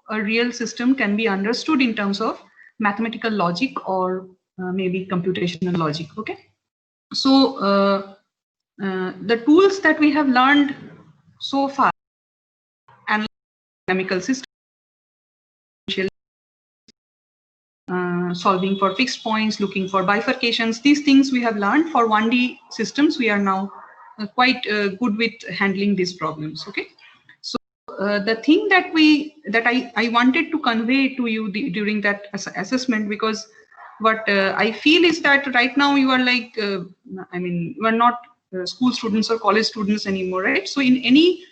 a real system can be understood in terms of mathematical logic or maybe computational logic. Okay, so the tools that we have learned so far, and dynamical system, solving for fixed points, looking for bifurcations, these things we have learned for 1D systems. We are now quite good with handling these problems. Okay, so the thing that I wanted to convey to you during that assessment, because what I feel is that right now you are like, I mean, you are not school students or college students anymore, right? So in any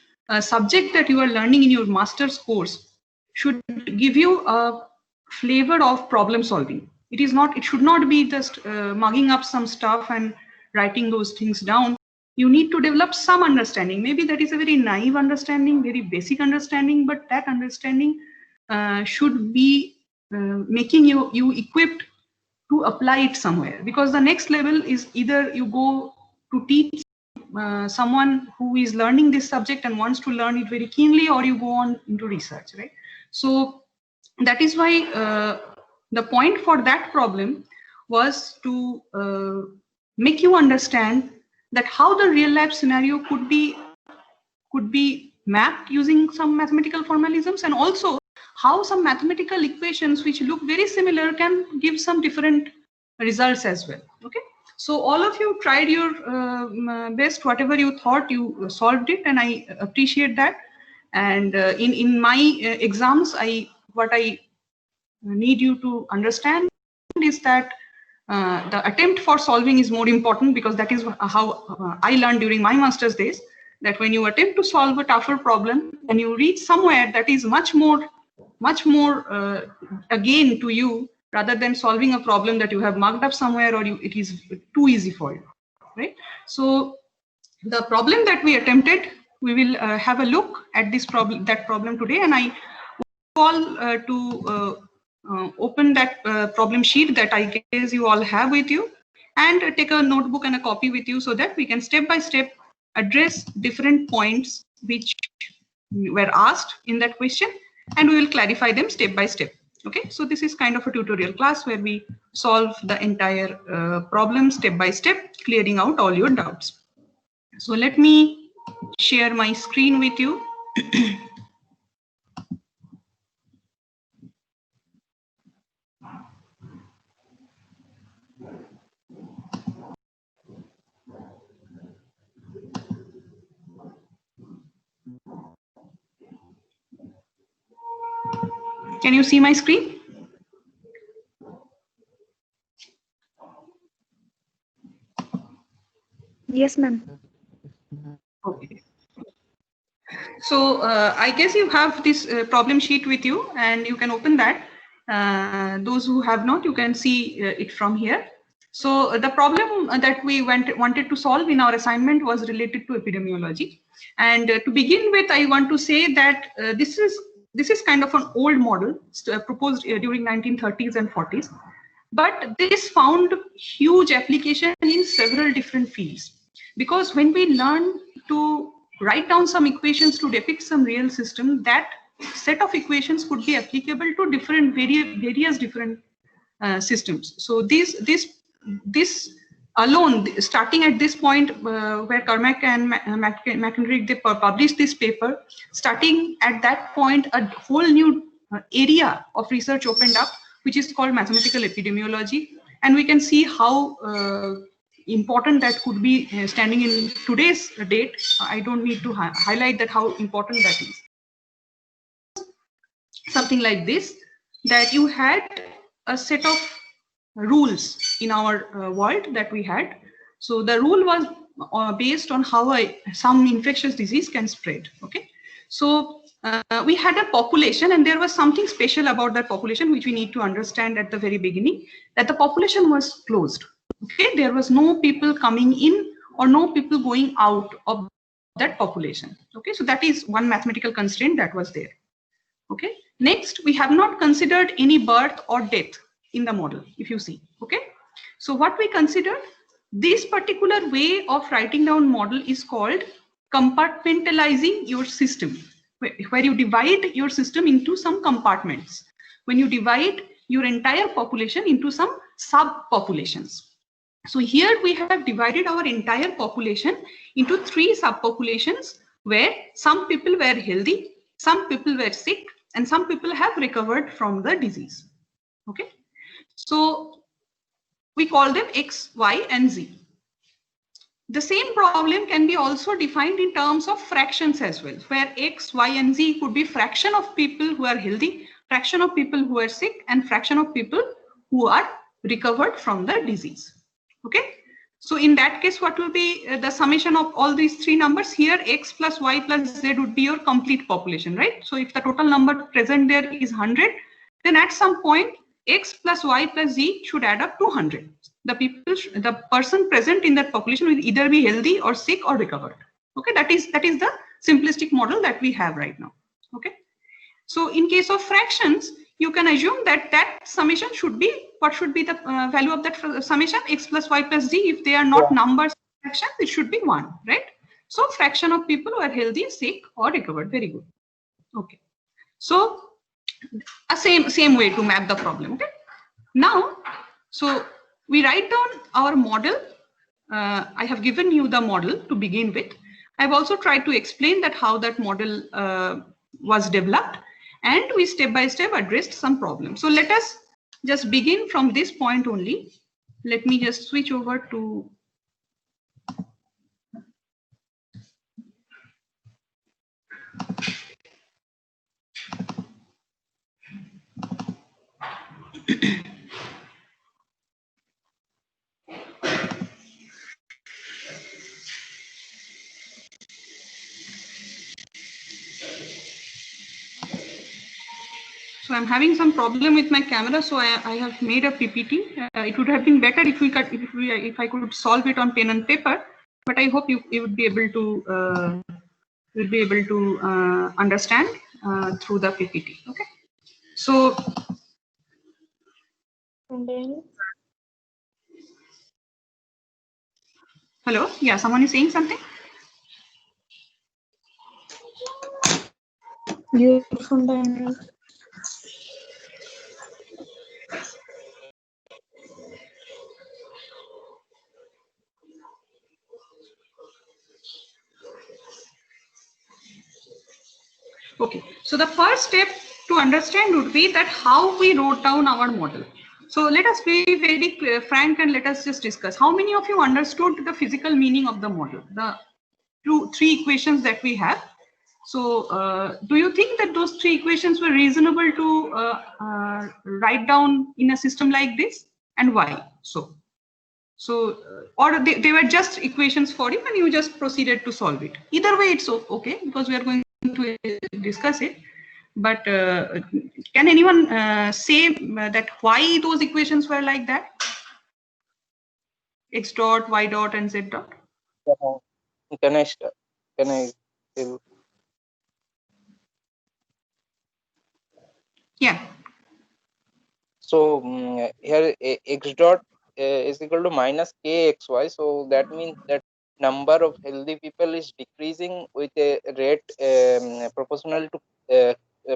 subject that you are learning in your master's course should give you a flavor of problem solving. It should not be just mugging up some stuff and writing those things down. You need to develop some understanding. Maybe that is a very naive understanding, very basic understanding, but that understanding should be making you equipped to apply it somewhere, because the next level is either you go to teach someone who is learning this subject and wants to learn it very keenly, or you go on into research, right? So that is why the point for that problem was to make you understand that how the real life scenario could be mapped using some mathematical formalisms, and also how some mathematical equations which look very similar can give some different results as well. Okay, so all of you tried your best, whatever you thought, you solved it, and I appreciate that. And in my exams, what I need you to understand is that the attempt for solving is more important, because that is how I learned during my master's days, that when you attempt to solve a tougher problem and you reach somewhere that is much more again to you, rather than solving a problem that you have marked up somewhere, or it is too easy for you, right? So the problem that we attempted, we will have a look at that problem today, and I call to open that problem sheet that I guess you all have with you, and take a notebook and a copy with you, so that we can step by step address different points which were asked in that question, and we will clarify them step by step. Okay, so this is kind of a tutorial class where we solve the entire problem step by step, clearing out all your doubts. So let me share my screen with you. Can you see my screen? Yes, ma'am. Okay. So I guess you have this problem sheet with you, and you can open that. Those who have not, you can see it from here. So the problem that we wanted to solve in our assignment was related to epidemiology. And to begin with, I want to say that this is kind of an old model proposed during 1930s and 40s. But this found huge application in several different fields. Because when we learn to write down some equations to depict some real system, that set of equations could be applicable to various different systems. So this alone, starting at this point where Carmack and McElrath, they published this paper, starting at that point, a whole new area of research opened up, which is called mathematical epidemiology. And we can see how important that could be standing in today's date. I don't need to highlight that how important that is. Something like this, that you had a set of rules in our world that we had. So the rule was based on how some infectious disease can spread. Okay, so we had a population, and there was something special about that population which we need to understand at the very beginning, that the population was closed. Okay, there was no people coming in or no people going out of that population. Okay, so that is one mathematical constraint that was there. Okay, next, we have not considered any birth or death in the model, if you see. Okay, so what we considered, this particular way of writing down model is called compartmentalizing your system. where you divide your system into some compartments, when you divide your entire population into some subpopulations. So here we have divided our entire population into 3 subpopulations, where some people were healthy, some people were sick, and some people have recovered from the disease. Okay, so we call them X, Y, and Z. The same problem can be also defined in terms of fractions as well, where X, Y, and Z could be fraction of people who are healthy, fraction of people who are sick, and fraction of people who are recovered from the disease. Okay. So in that case, what will be the summation of all these 3 numbers here? X plus Y plus Z would be your complete population, right? So if the total number present there is 100, then at some point, X plus Y plus Z should add up to 100. The person present in that population will either be healthy or sick or recovered. Okay, that is the simplistic model that we have right now. Okay, so in case of fractions, you can assume that that summation should be, what should be the value of that summation? X plus Y plus Z. If they are not numbers fractions, it should be 1, right? So fraction of people who are healthy, sick, or recovered. Very good. Okay, so a same way to map the problem. Okay, now so we write down our model. I have given you the model to begin with. I've also tried to explain that how that model was developed, and we step by step addressed some problems. So let us just begin from this point only. Let me just switch over to so I'm having some problem with my camera, so I have made a PPT. It would have been better if I could solve it on pen and paper, but I hope you would be able to understand through the PPT. Okay, so hello, yeah, someone is saying something. Okay, so the first step to understand would be that how we wrote down our model. So let us be very frank and let us just discuss. How many of you understood the physical meaning of the model, the 3 equations that we have? So do you think that those 3 equations were reasonable to write down in a system like this, and why so? Or they were just equations for you and you just proceeded to solve it? Either way, it's okay, because we are going to discuss it. But can anyone say that why those equations were like that? X dot, Y dot, and Z dot. Can I still? Yeah. So here X dot is equal to minus KXY. So that means that number of healthy people is decreasing with a rate proportional to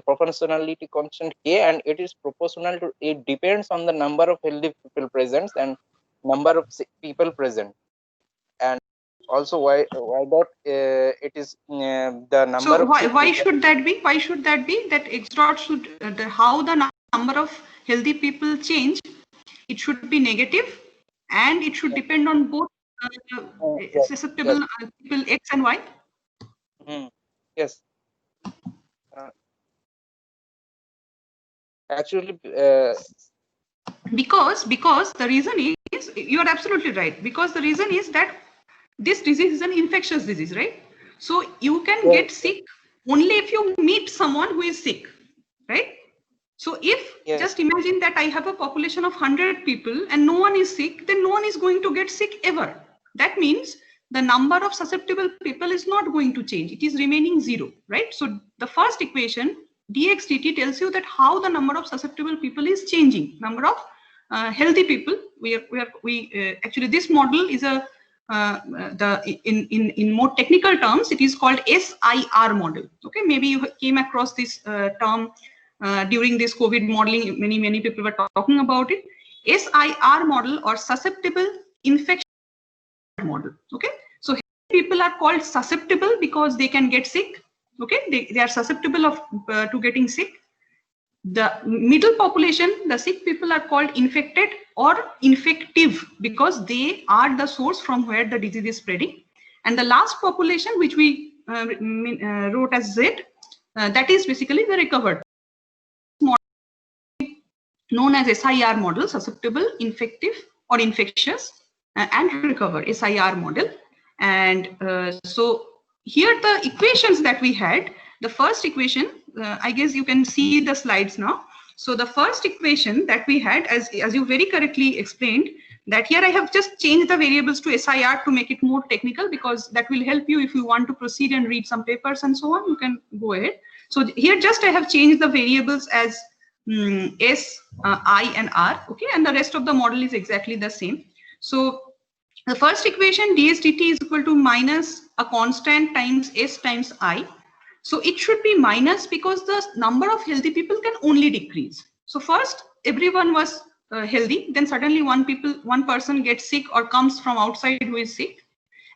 proportionality constant K, and it is proportional to, it depends on the number of healthy people present and number of sick people present. And also why dot it is the number. So of why should that be? Why should that be that X dot should how the number of healthy people change? It should be negative, and it should depend on both susceptible people X and Y. Yes. Actually, because the reason is, you are absolutely right, because the reason is that this disease is an infectious disease, right? So you can get sick only if you meet someone who is sick, right? So if just imagine that I have a population of 100 people and no one is sick, then no one is going to get sick ever. That means the number of susceptible people is not going to change. It is remaining 0, right? So the first equation dx dt tells you that how the number of susceptible people is changing. Number of healthy people. Actually, this model is a in more technical terms, it is called SIR model. Okay, maybe you came across this term during this COVID modeling. Many people were talking about it. SIR model, or susceptible infection model. Okay, so people are called susceptible because they can get sick. Okay, they are susceptible of to getting sick. The middle population, the sick people, are called infected or infective because they are the source from where the disease is spreading. And the last population, which we wrote as Z, that is basically the recovered, known as SIR model, susceptible, infective or infectious, and recover, SIR model. And so here the equations that we had, the first equation, I guess you can see the slides now. So the first equation that we had, as you very correctly explained, that here I have just changed the variables to SIR to make it more technical, because that will help you if you want to proceed and read some papers and so on, you can go ahead. So here just I have changed the variables as S, I and R, okay, and the rest of the model is exactly the same. So the first equation, ds dt is equal to minus a constant times S times I. So it should be minus because the number of healthy people can only decrease. So first everyone was healthy, then suddenly one person gets sick or comes from outside who is sick.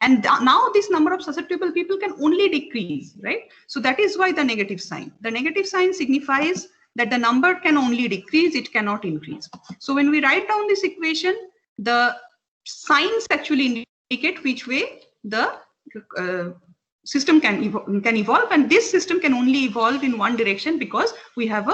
And now this number of susceptible people can only decrease, right? So that is why the negative sign. The negative sign signifies that the number can only decrease, it cannot increase. So when we write down this equation, the signs actually indicate which way the system can evolve, and this system can only evolve in one direction because we have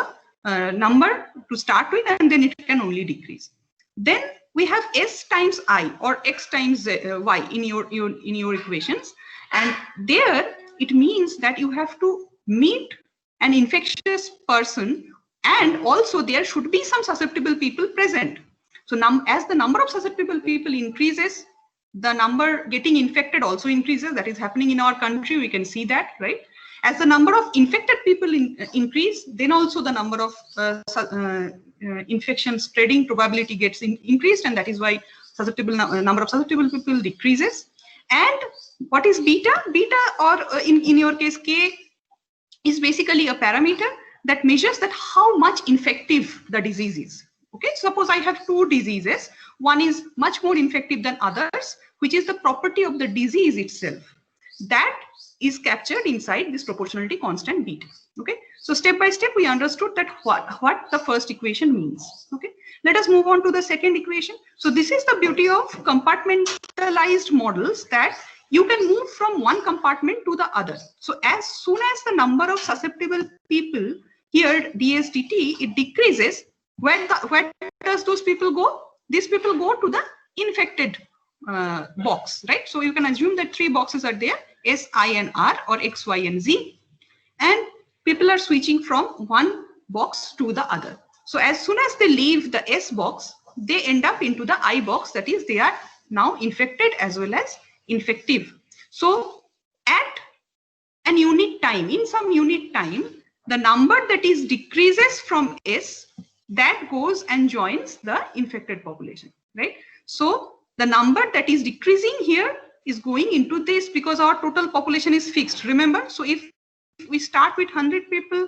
a number to start with, and then it can only decrease. Then we have S times I, or X times Y in your equations, and there it means that you have to meet an infectious person, and also there should be some susceptible people present. So as the number of susceptible people increases, the number getting infected also increases. That is happening in our country, we can see that, right? As the number of infected people increase, then also the number of infection spreading probability gets increased, and that is why number of susceptible people decreases. And what is beta? Beta, or in your case K, is basically a parameter that measures that how much infective the disease is. Okay, suppose I have two diseases, one is much more infective than others, which is the property of the disease itself. That is captured inside this proportionality constant beta. Okay, so step by step we understood that what the first equation means. Okay, let us move on to the second equation. So this is the beauty of compartmentalized models, that you can move from one compartment to the other. So as soon as the number of susceptible people here ds dt, it decreases, where does those people go? These people go to the infected box, right? So you can assume that three boxes are there, S, I and R, or X, Y and Z, and people are switching from one box to the other. So as soon as they leave the S box, they end up into the I box, that is they are now infected as well as infective. So at an unit time, in some unit time, the number that is decreases from S, that goes and joins the infected population, right? So the number that is decreasing here is going into this because our total population is fixed, remember? So if we start with 100 people,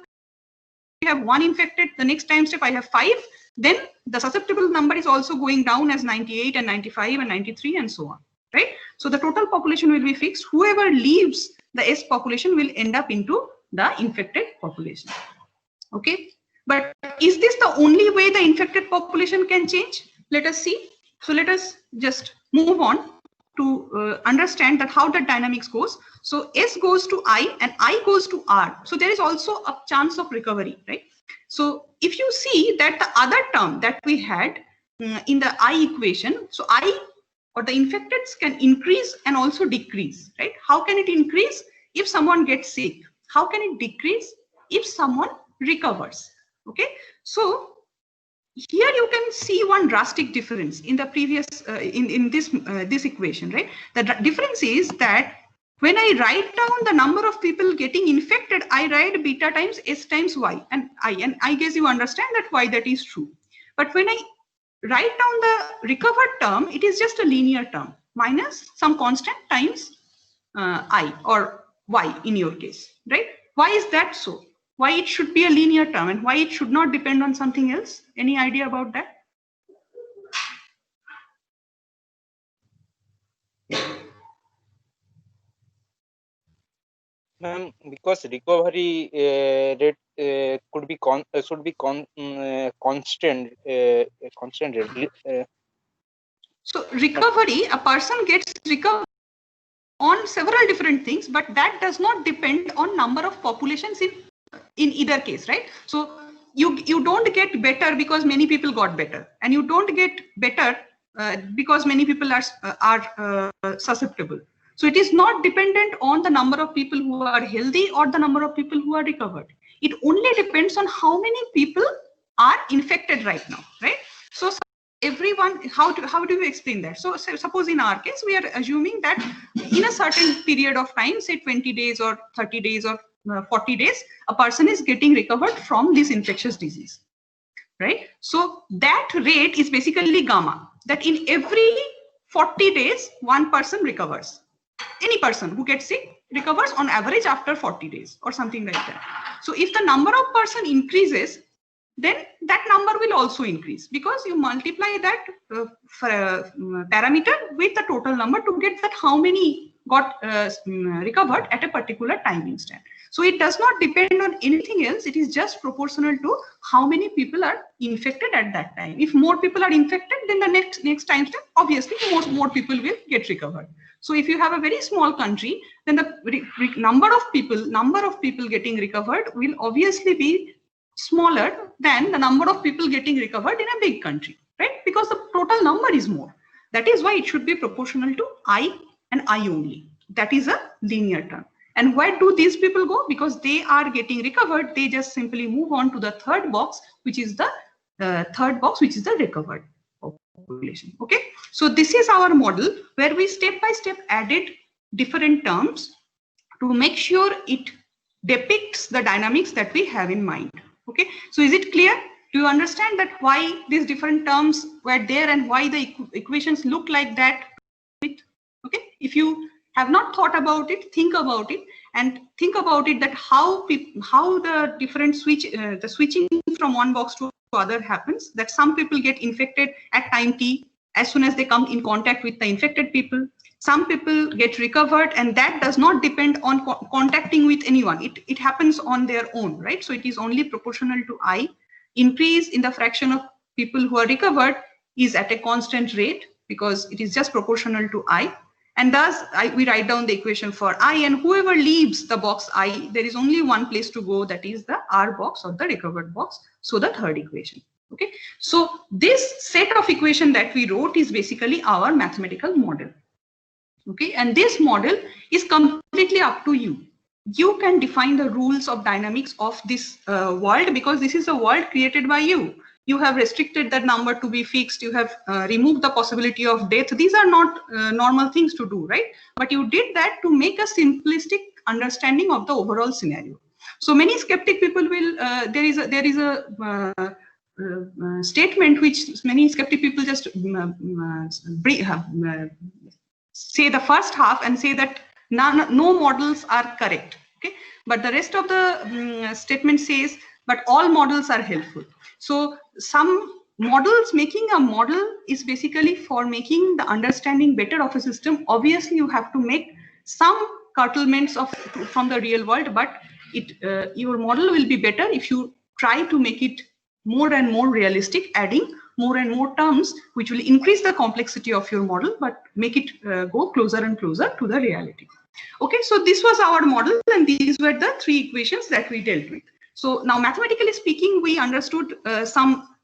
we have one infected, the next time step I have 5, then the susceptible number is also going down as 98 and 95 and 93 and so on, right? So the total population will be fixed. Whoever leaves the S population will end up into the infected population. Okay, but is this the only way the infected population can change? Let us see. So let us just move on to understand that how the dynamics goes. So S goes to I and I goes to R. So there is also a chance of recovery, right? So if you see that the other term that we had in the I equation, so I, or the infecteds, can increase and also decrease, right? How can it increase? If someone gets sick. How can it decrease? If someone recovers. Okay, so here you can see one drastic difference in the previous in this equation, right? The difference is that when I write down the number of people getting infected, I write beta times S times Y and I guess you understand that why that is true. But when I write down the recovered term, it is just a linear term. minus some constant times I or y in your case, right? Why is that so? Why it should be a linear term and why it should not depend on something else? Any idea about that? Ma'am, because recovery rate should be constant, constant rate. So recovery, a person gets recovered on several different things, but that does not depend on number of populations in either case, right? So you don't get better because many people got better, and you don't get better because many people are susceptible. So it is not dependent on the number of people who are healthy or the number of people who are recovered. It only depends on how many people are infected right now, right? So everyone, how do you explain that? So suppose in our case, we are assuming that in a certain period of time, say 20 days or 30 days or 40 days, a person is getting recovered from this infectious disease, right? So that rate is basically gamma, that in every 40 days, one person recovers. Any person who gets sick recovers on average after 40 days or something like that. So if the number of person increases, then that number will also increase because you multiply that parameter with the total number to get that how many got recovered at a particular time instant. So it does not depend on anything else. It is just proportional to how many people are infected at that time. If more people are infected, then the next time step, obviously more people will get recovered. So if you have a very small country, then the number of people getting recovered will obviously be smaller than the number of people getting recovered in a big country, right? Because the total number is more. That is why it should be proportional to I and I only. That is a linear term. And where do these people go? Because they are getting recovered, they just simply move on to the third box, which is the recovered population. Okay, so this is our model where we step by step added different terms to make sure it depicts the dynamics that we have in mind. Okay, so is it clear? Do you understand that why these different terms were there and why the equations look like that? Okay, if you have not thought about it, think about it, and think about it that how the different switching from one box to other happens. That some people get infected at time t as soon as they come in contact with the infected people. Some people get recovered, and that does not depend on contacting with anyone. It happens on their own, right? So it is only proportional to I. Increase in the fraction of people who are recovered is at a constant rate because it is just proportional to I. And thus, we write down the equation for I, and whoever leaves the box I, there is only one place to go, that is the R box or the recovered box. So the third equation. Okay. So this set of equation that we wrote is basically our mathematical model. Okay. And this model is completely up to you. You can define the rules of dynamics of this world, because this is a world created by you. You have restricted that number to be fixed. You have removed the possibility of death. These are not normal things to do, right? But you did that to make a simplistic understanding of the overall scenario. So many skeptic people will, there is a statement which many skeptic people just say the first half and say that no models are correct. Okay, but the rest of the statement says, but all models are helpful. So some models, making a model is basically for making the understanding better of a system. Obviously, you have to make some curtailments from the real world, but your model will be better if you try to make it more and more realistic, adding more and more terms, which will increase the complexity of your model, but make it go closer and closer to the reality. Okay, so this was our model, and these were the three equations that we dealt with. So now, mathematically speaking, we understood some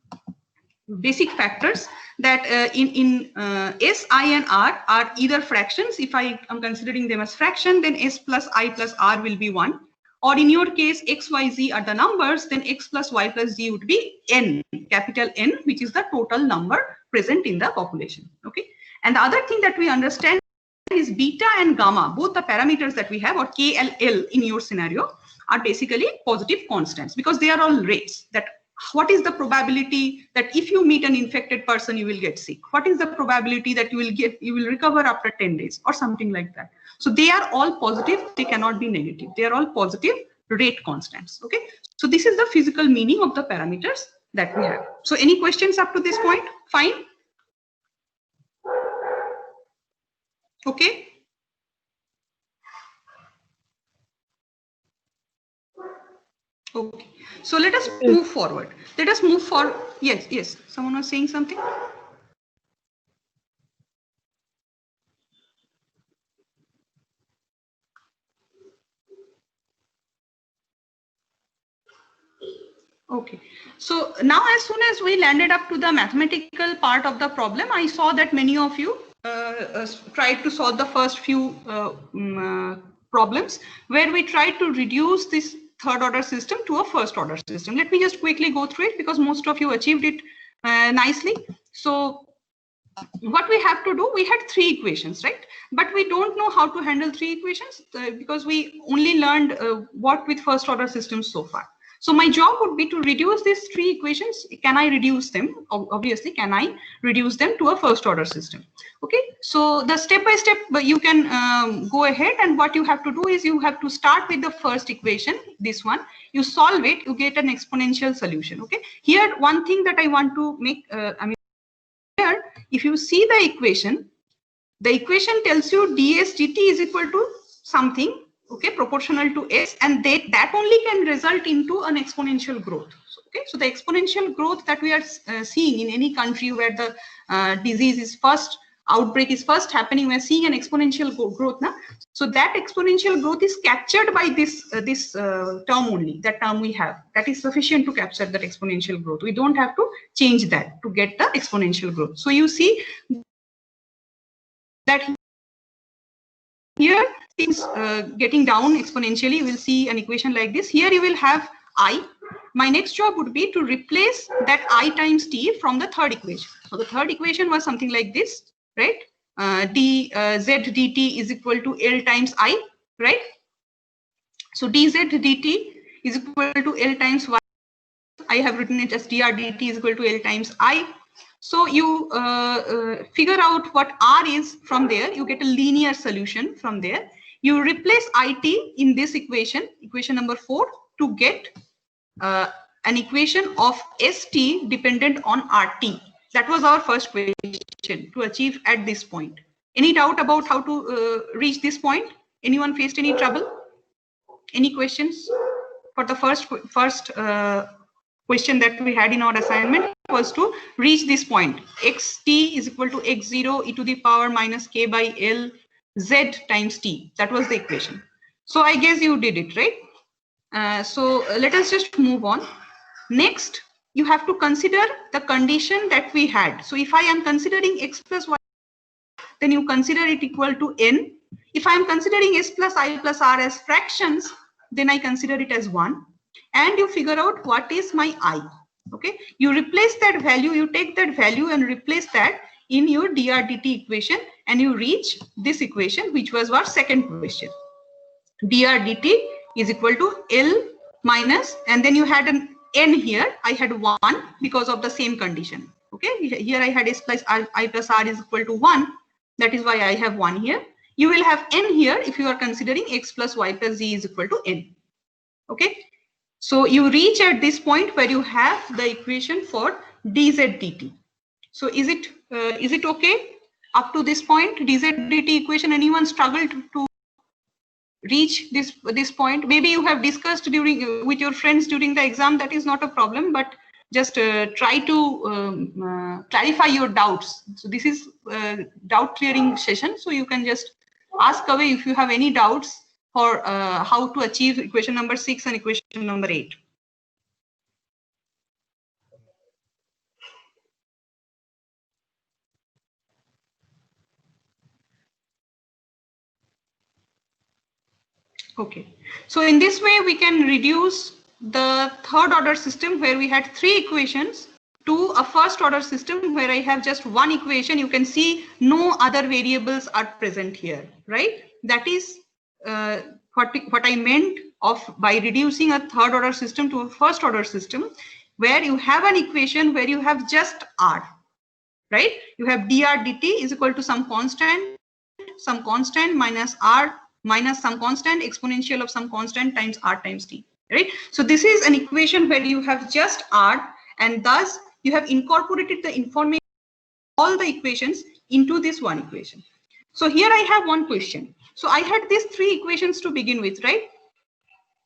basic factors that in S, I, and R are either fractions. If I am considering them as fraction, then S plus I plus R will be 1. Or in your case, X, Y, Z are the numbers, then X plus Y plus Z would be N, capital N, which is the total number present in the population. Okay. And the other thing that we understand is beta and gamma, both the parameters that we have, or KLL in your scenario, are basically positive constants because they are all rates that what is the probability that if you meet an infected person, you will get sick? What is the probability that you will recover after 10 days or something like that? So they are all positive. They cannot be negative. They are all positive rate constants. Okay. So this is the physical meaning of the parameters that we have. So any questions up to this point? Fine. Okay. Okay. So let us move forward. Let us move forward. Yes, yes. Someone was saying something. Okay, so now as soon as we landed up to the mathematical part of the problem, I saw that many of you tried to solve the first few problems where we tried to reduce this third order system to a first order system. Let me just quickly go through it because most of you achieved it nicely. So what we have to do, we had 3 equations, right? But we don't know how to handle 3 equations because we only learned what with first order systems so far. So my job would be to reduce these 3 equations. Can I reduce them? Obviously, can I reduce them to a first order system? Okay, so the step by step, you can go ahead, and what you have to do is you have to start with the first equation, this one. You solve it, you get an exponential solution. Okay, here one thing that I want to make, here, if you see the equation tells you ds dt is equal to something, okay, proportional to s, and that only can result into an exponential growth. So, okay, so the exponential growth that we are seeing in any country where the disease is first, outbreak is first happening, we're seeing an exponential growth now. So that exponential growth is captured by this term only, that term we have, that is sufficient to capture that exponential growth. We don't have to change that to get the exponential growth. So you see that here things getting down exponentially. We'll see an equation like this. Here you will have I. My next job would be to replace that I times t from the third equation. So the third equation was something like this, right? Z dt is equal to L times I, right? So dz dt is equal to L times y. I have written it as dr dt is equal to L times I. So you figure out what R is from there. You get a linear solution from there. You replace IT in this equation, equation number 4, to get an equation of ST dependent on RT. That was our first question to achieve at this point. Any doubt about how to reach this point? Anyone faced any trouble? Any questions? For the first question that we had in our assignment was to reach this point. Xt is equal to x0 e to the power minus k by L z times t. That was the equation. So I guess you did it, right? So let us just move on. Next, you have to consider the condition that we had. So if I am considering x plus y, then you consider it equal to n. If I am considering s plus I plus r as fractions, then I consider it as 1. And you figure out what is my I. Okay, you replace that value, you take that value and replace that in your dr dt equation, and you reach this equation, which was our second question. Dr dt is equal to L minus, and then you had an n here. I had 1 because of the same condition. Okay, here I had s plus I plus r is equal to 1. That is why I have 1 here. You will have n here if you are considering x plus y plus z is equal to n. Okay, so you reach at this point where you have the equation for dz dt. So is it okay up to this point? Dz dt equation, anyone struggled to reach this point? Maybe you have discussed during with your friends during the exam. That is not a problem, but just try to clarify your doubts. So this is doubt clearing session, so you can just ask away if you have any doubts for how to achieve equation number 6 and equation number 8. Okay, so in this way we can reduce the third order system where we had 3 equations to a first order system where I have just 1 equation. You can see no other variables are present here, right? That is what I meant of by reducing a third order system to a first order system. where you have an equation where you have just r, right? You have dr dt is equal to some constant minus r minus some constant exponential of some constant times r times t, right? So this is an equation where you have just r, and thus you have incorporated the information, all the equations into this one equation. So here I have one question. So I had these three equations to begin with, right?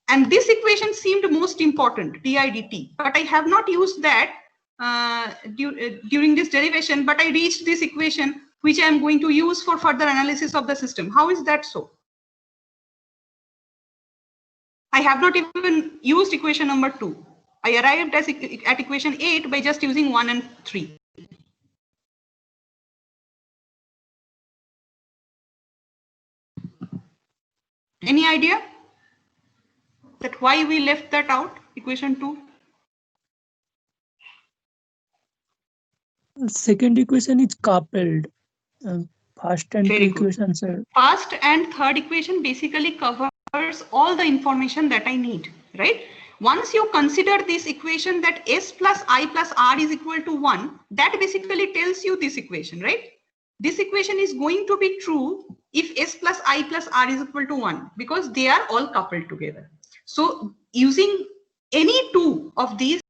And this equation seemed most important, di dt, but I have not used that during this derivation, but I reached this equation which I am going to use for further analysis of the system. How is that so? I have not even used equation number 2. I arrived at equation 8 by just using 1 and 3. Any idea that why we left that out, equation 2? Second equation is coupled. First and Very two good. equations are. First and third equation basically covers all the information that I need, right? Once you consider this equation that s plus I plus r is equal to 1, that basically tells you this equation, right? This equation is going to be true if s plus I plus r is equal to 1, because they are all coupled together. So using any two of these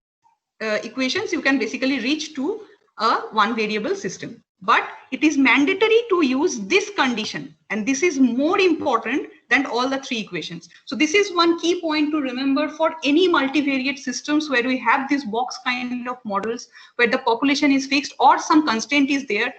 equations, you can basically reach to a one variable system. But it is mandatory to use this condition, and this is more important than all the three equations. So this is one key point to remember for any multivariate systems where we have this box kind of models where the population is fixed or some constraint is there.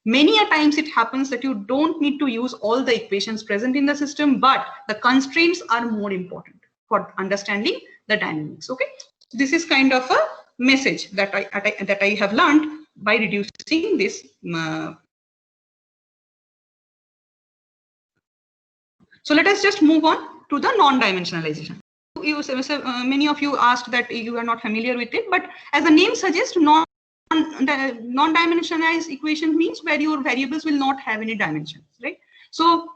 Many a times it happens that you don't need to use all the equations present in the system, but the constraints are more important for understanding the dynamics. Okay, so this is kind of a message that I have learned by reducing this. So let us just move on to the non-dimensionalization. Many of you asked that you are not familiar with it, but as the name suggests, non-dimensionalized equation means where your variables will not have any dimensions, right? So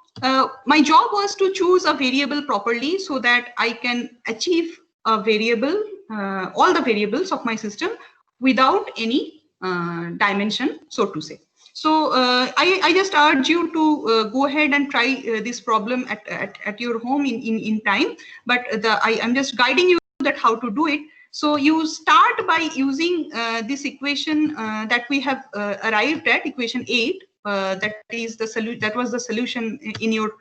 my job was to choose a variable properly so that I can achieve a variable, all the variables of my system without any dimension, so to say. So I just urge you to go ahead and try this problem at your home in time, but I'm just guiding you that how to do it. So you start by using this equation that we have arrived at, equation 8, that is the solution, that was the solution in your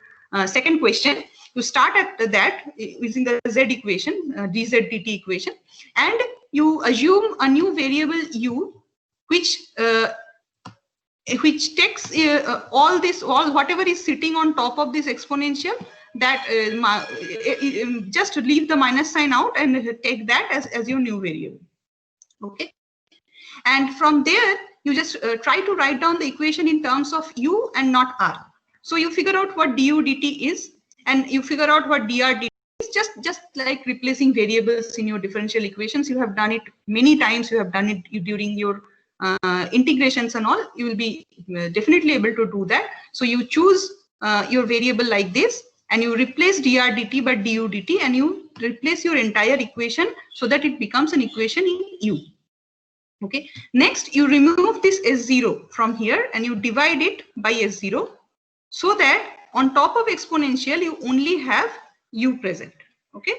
second question. You start at that using the z equation, dz dt equation, and you assume a new variable u, which takes all whatever is sitting on top of this exponential, that just leave the minus sign out and take that as your new variable. Okay, and from there you just try to write down the equation in terms of u and not r. So you figure out what du dt is, and you figure out what dr dt is, just like replacing variables in your differential equations. You have done it many times. You have done it during your integrations and all. You will be definitely able to do that. So you choose your variable like this, and you replace dr dt by du dt, and you replace your entire equation so that it becomes an equation in u. Okay, next you remove this s0 from here and you divide it by s0, so that on top of exponential you only have u present. Okay,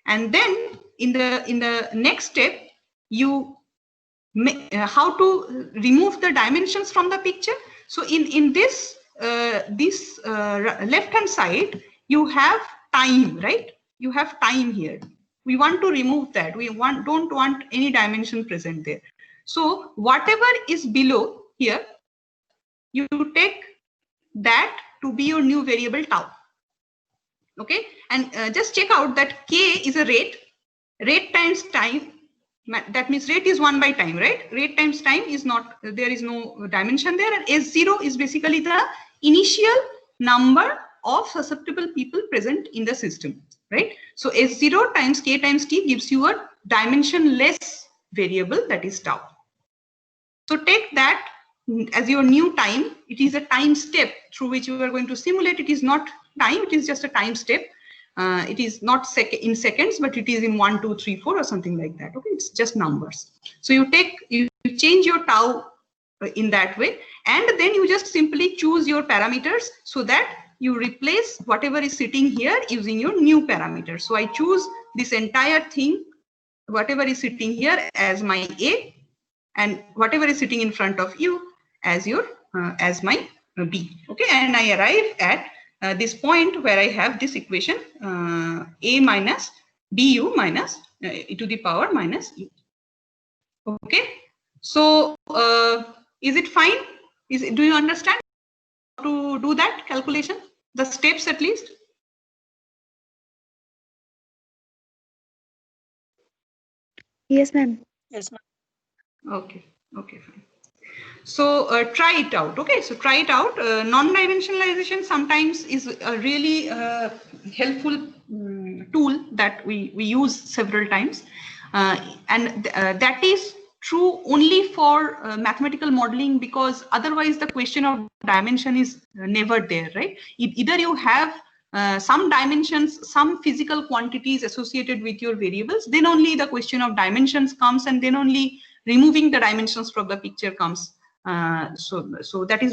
and then in the next step you how to remove the dimensions from the picture. So in this left hand side you have time, right? You have time here. We want to remove that. We don't want any dimension present there. So whatever is below here, you take that to be your new variable tau. Okay, and just check out that k is a rate times time. That means rate is 1 by time, right? Rate times time is not, there is no dimension there, and S0 is basically the initial number of susceptible people present in the system, right? So S0 times k times t gives you a dimensionless variable, that is tau. So take that as your new time. It is a time step through which you are going to simulate. It is not time, it is just a time step. It is not in seconds, but it is in 1, 2, 3, 4 or something like that. Okay, it's just numbers. So you change your tau in that way, and then you just simply choose your parameters so that you replace whatever is sitting here using your new parameters. So I choose this entire thing, whatever is sitting here, as my A, and whatever is sitting in front of you as your as my B. Okay, and I arrive at this point where I have this equation A minus BU minus e to the power minus U. Okay, so is it fine? Do you understand how to do that calculation? The steps at least? Yes, ma'am. Yes, ma'am. Okay, okay, fine. So try it out. Okay, so try it out. Non-dimensionalization sometimes is a really helpful tool that we use several times, and that is true only for mathematical modeling, because otherwise the question of dimension is never there, right? Either you have some dimensions, some physical quantities associated with your variables, then only the question of dimensions comes, and then only removing the dimensions from the picture comes. So that is